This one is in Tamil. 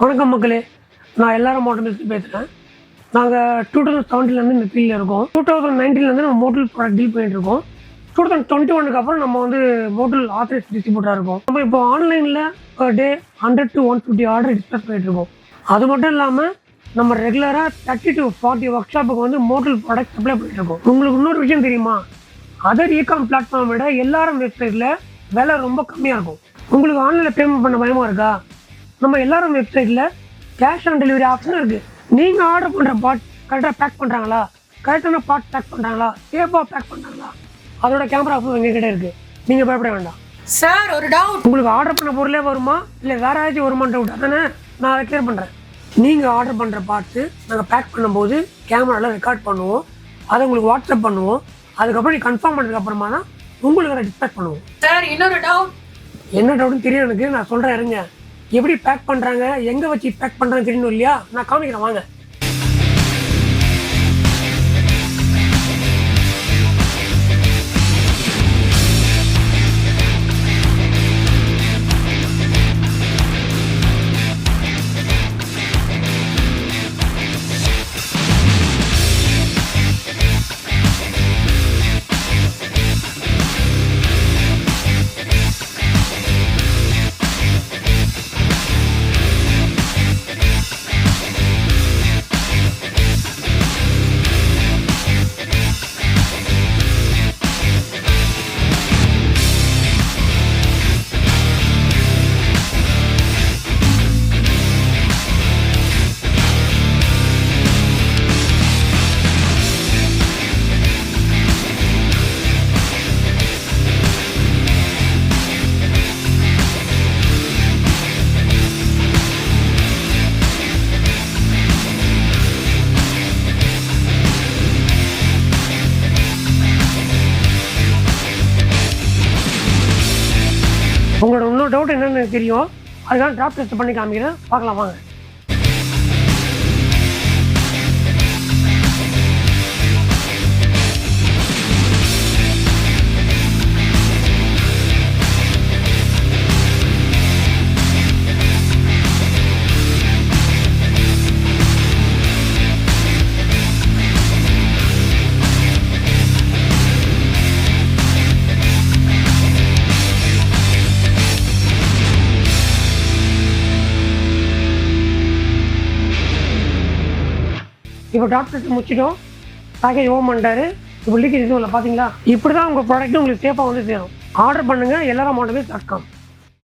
வணக்கம் மக்களே, நான் LRM Automobiles பேசுகிறேன். நாங்கள் 2017 இந்த ஃபீல்டில் இருக்கோம். 2019 நம்ம மோட்டல் ப்ராடக்ட் டீல் பண்ணிட்டு இருக்கோம். 2021 அப்புறம் நம்ம மோட்டல் ஆத்தரைஸ் டிஸ்ட்ரிபியூட்டராக இருக்கோம். நம்ம இப்போ ஆன்லைனில் per day 100 to 150 order dispatch பண்ணிட்டு இருக்கோம். அது மட்டும் இல்லாமல் நம்ம ரெகுலராக 30 to 40 ஒர்க் ஷாப்புக்கு மோட்டல் ப்ராடக்ட் சப்ளை பண்ணிட்டு இருக்கோம். உங்களுக்கு இன்னொரு விஷயம் தெரியுமா? அதர் இகாம் பிளாட்ஃபார்ம் விட LRM வெப்சைட்டில் விலை ரொம்ப கம்மியாக இருக்கும். உங்களுக்கு ஆன்லைனில் பேமெண்ட் பண்ண பயமாக இருக்கா? நம்ம LRM வெப்சைட்டில் கேஷ் ஆன் டெலிவரி ஆப்ஷன் இருக்குது. நீங்கள் ஆர்டர் பண்ணுற பார்ட் கரெக்டாக பேக் பண்ணுறாங்களா, கரெக்டான பார்ட் பேக் பண்ணுறாங்களா, சேஃபாக பேக் பண்ணுறாங்களா, அதோட கேமரா ஆஃபும் எங்ககிட்ட இருக்குது. நீங்கள் பயப்பட வேண்டாம். சார், ஒரு டவுட். உங்களுக்கு ஆர்டர் பண்ண பொருளே வருமா இல்லை வேறு ஏதாச்சும் வருமானு டவுட் அதானே? நான் அதை கிளியர் பண்ணுறேன். நீங்கள் ஆர்டர் பண்ணுற பார்ட்ஸு நாங்கள் பேக் பண்ணும்போது கேமராவில் ரெக்கார்ட் பண்ணுவோம். அதை உங்களுக்கு வாட்ஸ்அப் பண்ணுவோம். அதுக்கப்புறம் நீங்கள் கன்ஃபார்ம் பண்ணதுக்கப்புறமா தான் உங்களுக்கு அதை டிஸ்பேச் பண்ணுவோம். சார், இன்னொரு டவுட். என்ன டவுட்னு தெரியும் எனக்கு. நான் சொல்கிறேன் இருங்க. எப்படி பேக் பண்ணுறாங்க, எங்கே வச்சு பேக் பண்ணுறாங்க தெரியணும் இல்லையா? நான் காமிக்கிறேன் வாங்க. உங்களோட இன்னொரு டவுட் என்னென்னு தெரியும். அதுக்காக டிராப் டெஸ்ட் பண்ணி காமிக்கிறேன், பார்க்கலாம் வாங்க. இப்போ டாக்டர் முடிச்சிட்டோம். பேக்கேஜ் ஓம் பண்ணிட்டாரு. இப்போ லீக்கேஜ் எதுவும் இல்லை பார்த்தீங்களா? இப்படி தான் உங்கள் ப்ராடக்ட் உங்களுக்கு சேஃபாக சேரும். ஆர்டர் பண்ணுங்கள் LRM Automobiles.com.